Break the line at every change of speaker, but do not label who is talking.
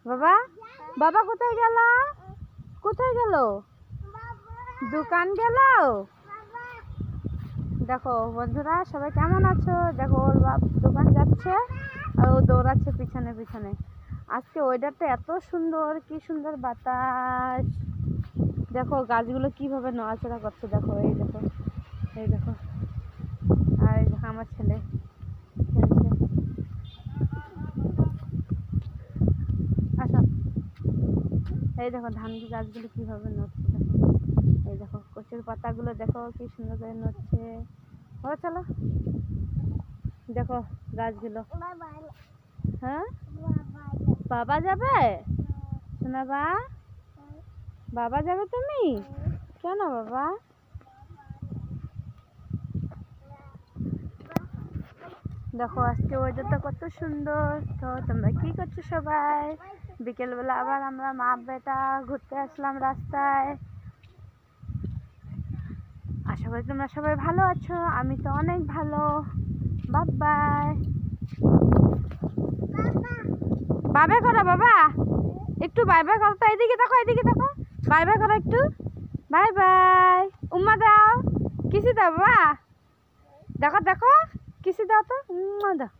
বাবা বাবা কোথায় গেল? কোথায় গেল? দোকান গেল। দেখো বন্ধুরা সবাই কেমন আছো? দেখো ওর বাপ দোকান যাচ্ছে আর ও দৌড়াচ্ছে পিছনে পিছনে। আজকে ওয়েদারটা এত সুন্দর, কি সুন্দর বাতাস। দেখো গাছগুলো কিভাবে নড়াচড়া করছে। দেখো এই দেখো, এই দেখো, আর এই দেখো আমার ছেলে খেলছে। আসো, এই দেখো ধান গাছগুলো কিভাবে নড়ছে। দেখো এই দেখো কচুর পাতাগুলো দেখো কি সুন্দর করে নড়ছে। ও চলো দেখো গাছগুলো। হ্যাঁ বাবা যাবে? শোনা বাবা যাবে তুমি? কেন বাবা? দেখো আজকে ওয়েদারটা কত সুন্দর। তো তোমরা কি করছো সবাই? বিকেলবেলা আবার আমরা মা বেটা ঘুরতে আসলাম রাস্তায়। আশা করি তোমরা সবাই ভালো আছো। আমি তো অনেক ভালো। Bye bye. বাই বাই করো বাবা, একটু বাই বাই করো তো। এদিকে দেখো, এদিকে দেখো, বাই বাই করো একটু। Bye bye. উম্মা দাও, কিসি দাও বাবা। দেখো দেখো কিসি দাও তো, উম্মা দাও।